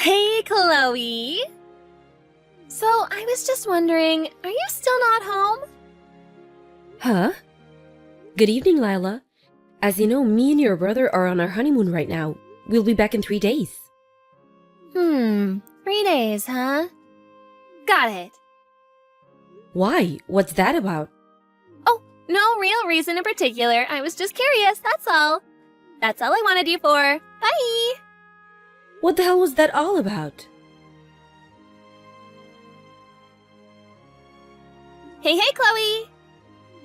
Hey, Chloe! So, I was just wondering, are you still not home? Huh? Good evening, Lila. As you know, me and your brother are on our honeymoon right now. We'll be back in 3 days. 3 days, huh? Got it. Why? What's that about? Oh, no real reason in particular. I was just curious, that's all. That's all I wanted you for. Bye! What the hell was that all about? Hey, Chloe!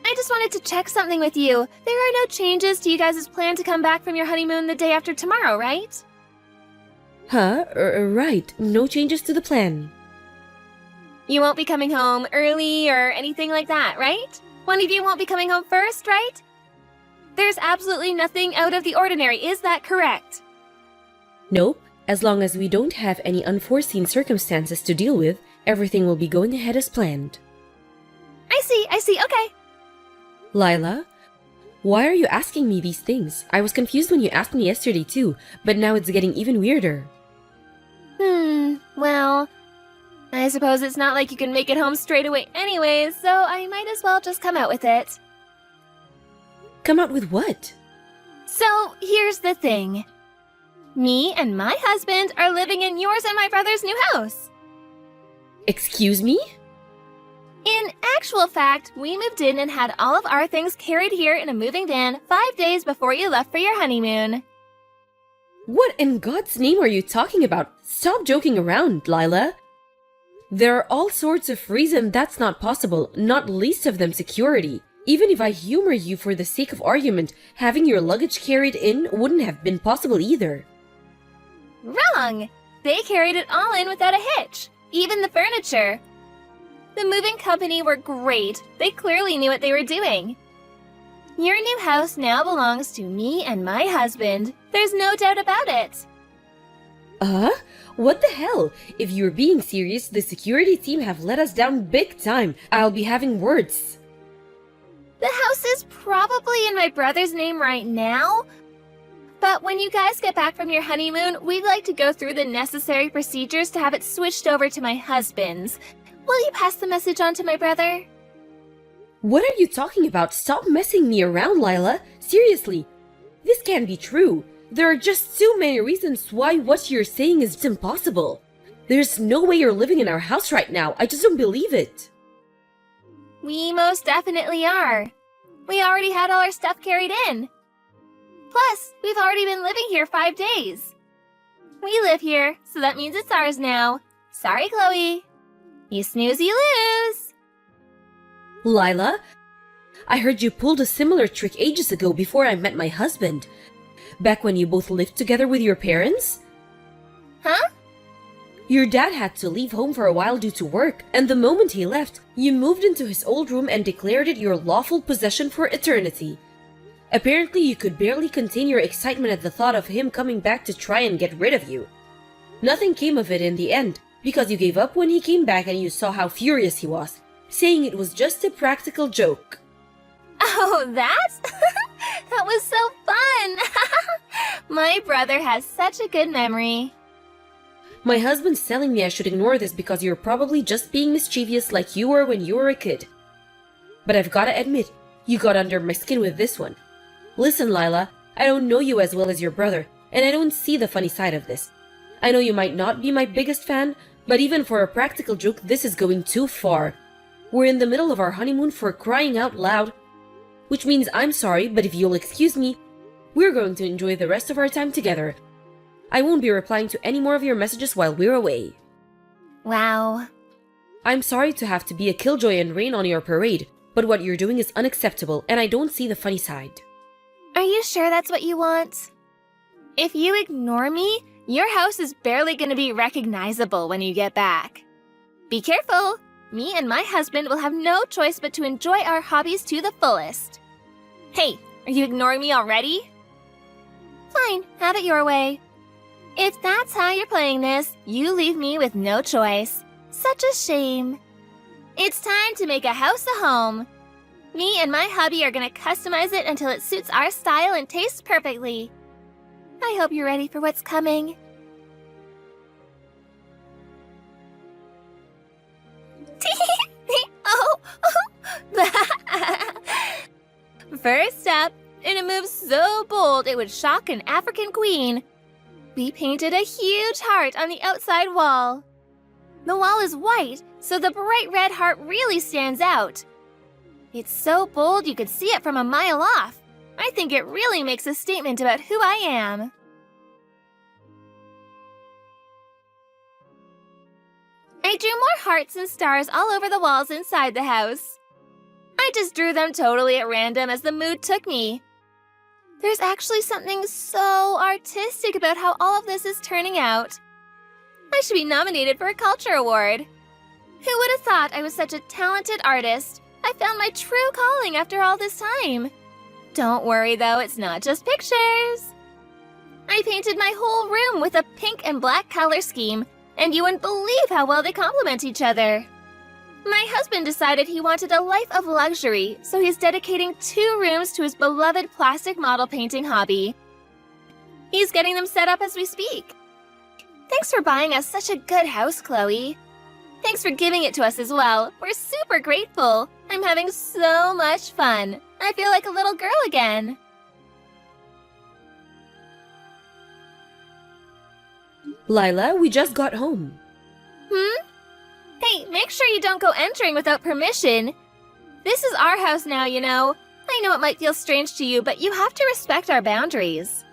I just wanted to check something with you. There are no changes to you guys' plan to come back from your honeymoon the day after tomorrow, right? Huh? Right. No changes to the plan. You won't be coming home early or anything like that, right? One of you won't be coming home first, right? There's absolutely nothing out of the ordinary, is that correct? Nope. As long as we don't have any unforeseen circumstances to deal with, everything will be going ahead as planned. I see, okay. Lila, why are you asking me these things? I was confused when you asked me yesterday too, but now it's getting even weirder. Well, I suppose it's not like you can make it home straight away anyways, so I might as well just come out with it. Come out with what? So, here's the thing. Me and my husband are living in yours and my brother's new house. Excuse me? In actual fact, we moved in and had all of our things carried here in a moving van 5 days before you left for your honeymoon. What in God's name are you talking about? Stop joking around, Lila. There are all sorts of reasons that's not possible, not least of them security. Even if I humor you for the sake of argument, having your luggage carried in wouldn't have been possible either. Wrong! They carried it all in without a hitch, even the furniture. The moving company were great. They clearly knew what they were doing. Your new house now belongs to me and my husband. There's no doubt about it. What the hell? If you're being serious, the security team have let us down big time. I'll be having words. The house is probably in my brother's name right now, but when you guys get back from your honeymoon, we'd like to go through the necessary procedures to have it switched over to my husband's. Will you pass the message on to my brother? What are you talking about? Stop messing me around, Lila. Seriously, this can't be true. There are just too many reasons why what you're saying is impossible. There's no way you're living in our house right now. I just don't believe it. We most definitely are. We already had all our stuff carried in. Plus, we've already been living here 5 days. We live here, so that means it's ours now. Sorry, Chloe. You snooze, you lose. Lila, I heard you pulled a similar trick ages ago before I met my husband. Back when you both lived together with your parents? Huh? Your dad had to leave home for a while due to work, and the moment he left, you moved into his old room and declared it your lawful possession for eternity. Apparently, you could barely contain your excitement at the thought of him coming back to try and get rid of you. Nothing came of it in the end, because you gave up when he came back and you saw how furious he was, saying it was just a practical joke. Oh, that? That was so fun! My brother has such a good memory. My husband's telling me I should ignore this because you're probably just being mischievous like you were when you were a kid. But I've gotta admit, you got under my skin with this one. Listen, Lila, I don't know you as well as your brother, and I don't see the funny side of this. I know you might not be my biggest fan, but even for a practical joke, this is going too far. We're in the middle of our honeymoon, for crying out loud. Which means I'm sorry, but if you'll excuse me, we're going to enjoy the rest of our time together. I won't be replying to any more of your messages while we're away. Wow. I'm sorry to have to be a killjoy and rain on your parade, but what you're doing is unacceptable, and I don't see the funny side. Are you sure that's what you want? If you ignore me, your house is barely going to be recognizable when you get back. Be careful! Me and my husband will have no choice but to enjoy our hobbies to the fullest. Hey, are you ignoring me already? Fine, have it your way. If that's how you're playing this, you leave me with no choice. Such a shame. It's time to make a house a home. Me and my hubby are going to customize it until it suits our style and tastes perfectly. I hope you're ready for what's coming. First up, in a move so bold it would shock an African queen, we painted a huge heart on the outside wall. The wall is white, so the bright red heart really stands out. It's so bold you could see it from a mile off. I think it really makes a statement about who I am. I drew more hearts and stars all over the walls inside the house. I just drew them totally at random as the mood took me. There's actually something so artistic about how all of this is turning out. I should be nominated for a culture award. Who would have thought I was such a talented artist? I found my true calling after all this time. Don't worry though, it's not just pictures. I painted my whole room with a pink and black color scheme, and you wouldn't believe how well they complement each other. My husband decided he wanted a life of luxury, so he's dedicating 2 rooms to his beloved plastic model painting hobby. He's getting them set up as we speak. Thanks for buying us such a good house, Chloe. Thanks for giving it to us as well. We're super grateful. I'm having so much fun. I feel like a little girl again. Lila, we just got home. Hey, make sure you don't go entering without permission. This is our house now, you know. I know it might feel strange to you, but you have to respect our boundaries.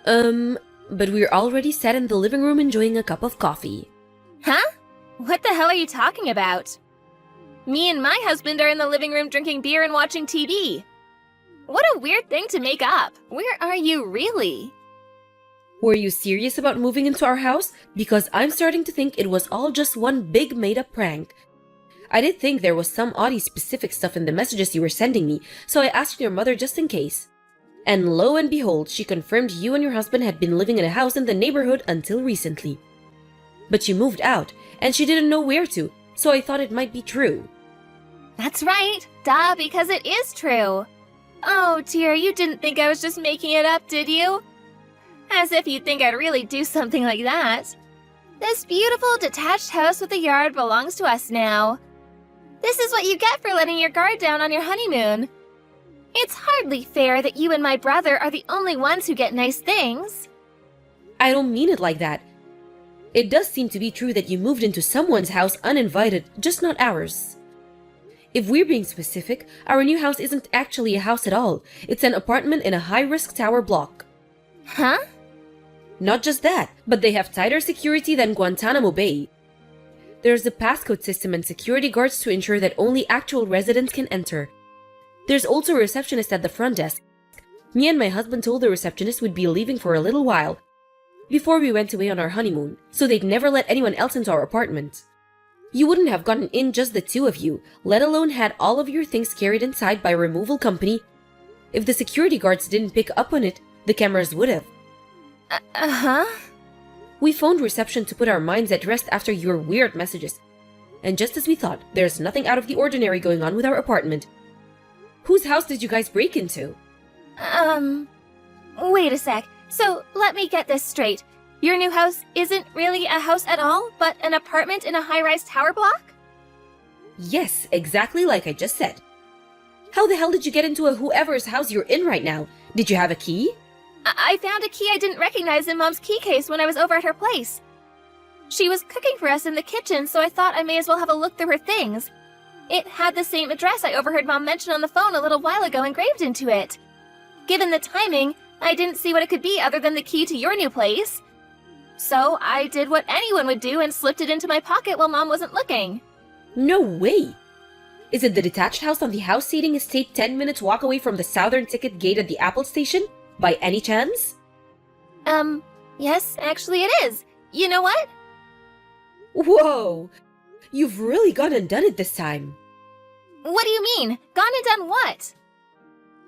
But we're already sat in the living room enjoying a cup of coffee. Huh? What the hell are you talking about? Me and my husband are in the living room drinking beer and watching TV. What a weird thing to make up. Where are you really? Were you serious about moving into our house? Because I'm starting to think it was all just one big made-up prank. I did think there was some oddly specific stuff in the messages you were sending me, so I asked your mother just in case. And lo and behold, she confirmed you and your husband had been living in a house in the neighborhood until recently. But you moved out, and she didn't know where to, so I thought it might be true. That's right. Duh, because it is true. Oh dear, you didn't think I was just making it up, did you? As if you'd think I'd really do something like that. This beautiful detached house with a yard belongs to us now. This is what you get for letting your guard down on your honeymoon. It's hardly fair that you and my brother are the only ones who get nice things. I don't mean it like that. It does seem to be true that you moved into someone's house uninvited, just not ours. If we're being specific, our new house isn't actually a house at all. It's an apartment in a high-risk tower block. Huh? Not just that, but they have tighter security than Guantanamo Bay. There's a passcode system and security guards to ensure that only actual residents can enter. There's also a receptionist at the front desk. Me and my husband told the receptionist we'd be leaving for a little while before we went away on our honeymoon, so they'd never let anyone else into our apartment. You wouldn't have gotten in just the 2 of you, let alone had all of your things carried inside by a removal company. If the security guards didn't pick up on it, the cameras would have. Uh-huh. We phoned reception to put our minds at rest after your weird messages. And just as we thought, there's nothing out of the ordinary going on with our apartment. Whose house did you guys break into? Wait a sec. So, let me get this straight. Your new house isn't really a house at all, but an apartment in a high-rise tower block? Yes, exactly like I just said. How the hell did you get into whoever's house you're in right now? Did you have a key? I found a key I didn't recognize in Mom's key case when I was over at her place. She was cooking for us in the kitchen, so I thought I may as well have a look through her things. It had the same address I overheard Mom mention on the phone a little while ago engraved into it. Given the timing, I didn't see what it could be other than the key to your new place. So I did what anyone would do and slipped it into my pocket while Mom wasn't looking. No way! Is it the detached house on the house seating estate 10 minutes walk away from the southern ticket gate at the Apple station? By any chance? Yes, actually it is. You know what? Whoa! You've really gone and done it this time. What do you mean? Gone and done what?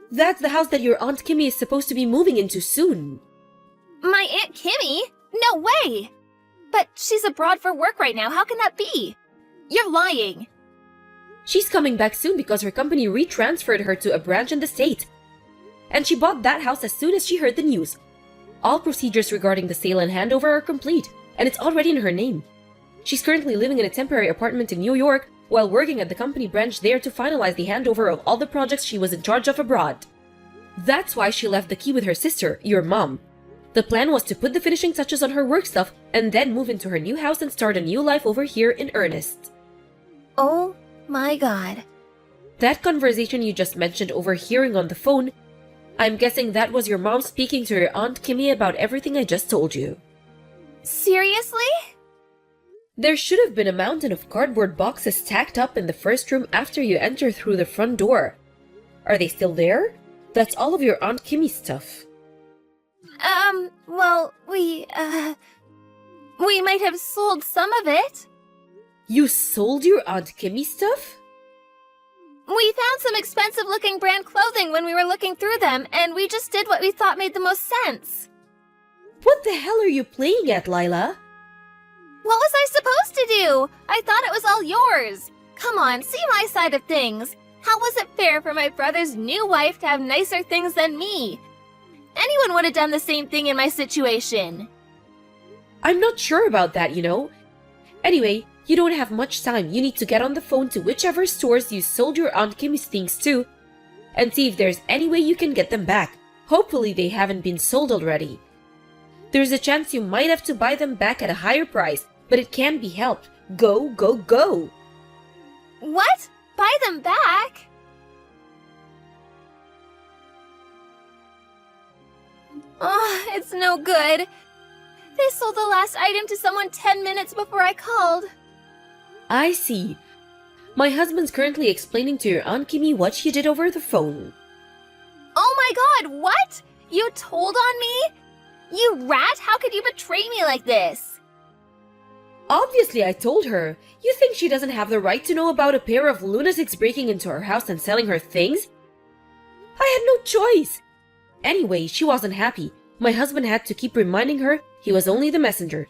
That's the house that your Aunt Kimmy is supposed to be moving into soon. My Aunt Kimmy? No way! But she's abroad for work right now. How can that be? You're lying. She's coming back soon because her company retransferred her to a branch in the state. And she bought that house as soon as she heard the news. All procedures regarding the sale and handover are complete, and it's already in her name. She's currently living in a temporary apartment in New York while working at the company branch there to finalize the handover of all the projects she was in charge of abroad. That's why she left the key with her sister, your mom. The plan was to put the finishing touches on her work stuff and then move into her new house and start a new life over here in earnest. Oh my god. That conversation you just mentioned overhearing on the phone, I'm guessing that was your mom speaking to your Aunt Kimmy about everything I just told you. Seriously? There should have been a mountain of cardboard boxes stacked up in the first room after you enter through the front door. Are they still there? That's all of your Aunt Kimmy's stuff. Well, we might have sold some of it. You sold your Aunt Kimmy's stuff? We found some expensive-looking brand clothing when we were looking through them, and we just did what we thought made the most sense. What the hell are you playing at, Lila? What was I supposed to do? I thought it was all yours. Come on, see my side of things. How was it fair for my brother's new wife to have nicer things than me? Anyone would have done the same thing in my situation. I'm not sure about that, you know. Anyway, you don't have much time. You need to get on the phone to whichever stores you sold your Aunt Kimmy's things to and see if there's any way you can get them back. Hopefully they haven't been sold already. There's a chance you might have to buy them back at a higher price, but it can be helped. Go, go, go! What? Buy them back? Oh, it's no good. They sold the last item to someone 10 minutes before I called. I see. My husband's currently explaining to your Aunt Kimmy what you did over the phone. Oh my god, what? You told on me? You rat, how could you betray me like this? Obviously, I told her. You think she doesn't have the right to know about a pair of lunatics breaking into her house and selling her things? I had no choice. Anyway, she wasn't happy. My husband had to keep reminding her he was only the messenger.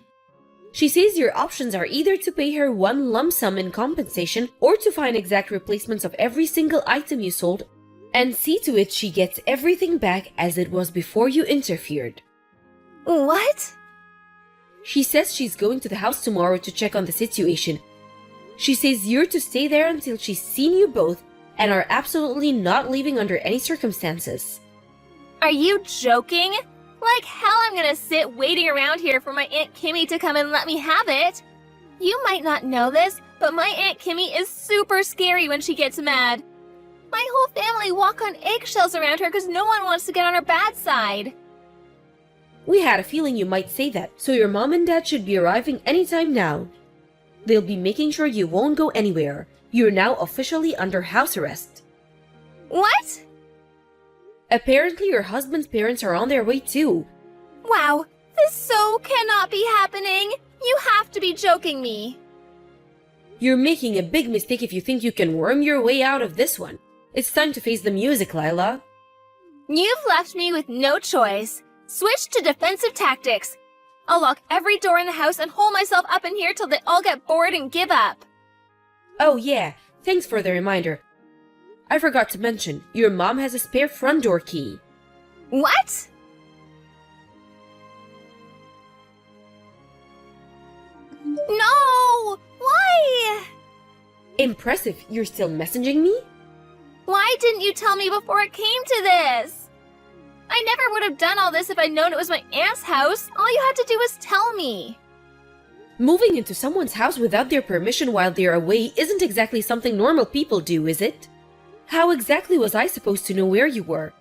She says your options are either to pay her one lump sum in compensation or to find exact replacements of every single item you sold and see to it she gets everything back as it was before you interfered. What? She says she's going to the house tomorrow to check on the situation. She says you're to stay there until she's seen you both and are absolutely not leaving under any circumstances. Are you joking? Like hell I'm gonna sit waiting around here for my Aunt Kimmy to come and let me have it. You might not know this, but my Aunt Kimmy is super scary when she gets mad. My whole family walk on eggshells around her because no one wants to get on her bad side. We had a feeling you might say that, so your mom and dad should be arriving anytime now. They'll be making sure you won't go anywhere. You're now officially under house arrest. What? Apparently your husband's parents are on their way too. Wow, this so cannot be happening. You have to be joking me. You're making a big mistake if you think you can worm your way out of this one. It's time to face the music, Lila. You've left me with no choice. Switch to defensive tactics. I'll lock every door in the house and hold myself up in here till they all get bored and give up. Oh yeah, thanks for the reminder. I forgot to mention, your mom has a spare front door key. What? No! Why? Impressive, you're still messaging me? Why didn't you tell me before it came to this? I never would have done all this if I'd known it was my aunt's house. All you had to do was tell me. Moving into someone's house without their permission while they're away isn't exactly something normal people do, is it? How exactly was I supposed to know where you were?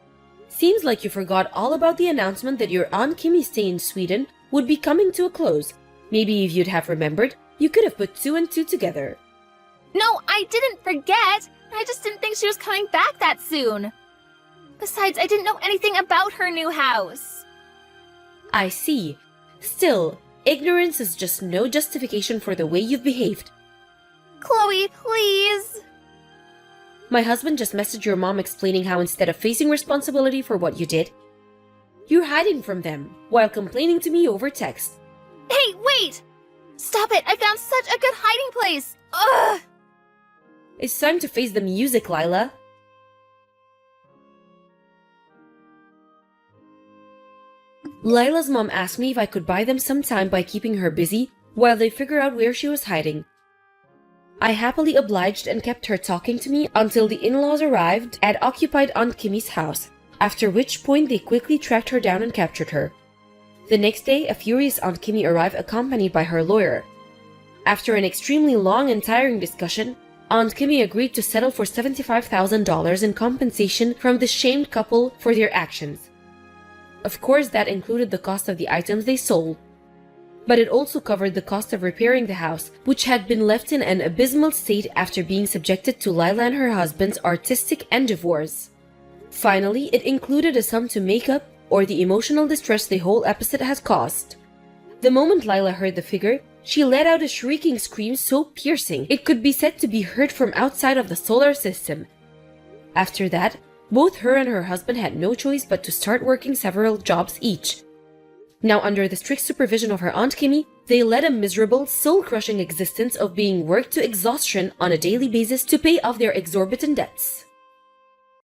Seems like you forgot all about the announcement that your Aunt Kimmy's stay in Sweden would be coming to a close. Maybe if you'd have remembered, you could have put two and two together. No, I didn't forget. I just didn't think she was coming back that soon. Besides, I didn't know anything about her new house. I see. Still, ignorance is just no justification for the way you've behaved. Chloe, please. My husband just messaged your mom explaining how instead of facing responsibility for what you did, you're hiding from them while complaining to me over text. Hey, wait! Stop it! I found such a good hiding place! Ugh! It's time to face the music, Lila. Lila's mom asked me if I could buy them some time by keeping her busy while they figure out where she was hiding. I happily obliged and kept her talking to me until the in-laws arrived and occupied Aunt Kimmy's house, after which point they quickly tracked her down and captured her. The next day, a furious Aunt Kimmy arrived accompanied by her lawyer. After an extremely long and tiring discussion, Aunt Kimmy agreed to settle for $75,000 in compensation from the shamed couple for their actions. Of course, that included the cost of the items they sold, but it also covered the cost of repairing the house, which had been left in an abysmal state after being subjected to Lila and her husband's artistic endeavors. Finally, it included a sum to make up or the emotional distress the whole episode has caused. The moment Lila heard the figure, she let out a shrieking scream so piercing it could be said to be heard from outside of the solar system. After that, both her and her husband had no choice but to start working several jobs each. Now, under the strict supervision of her Aunt Kimmy, they led a miserable, soul-crushing existence of being worked to exhaustion on a daily basis to pay off their exorbitant debts.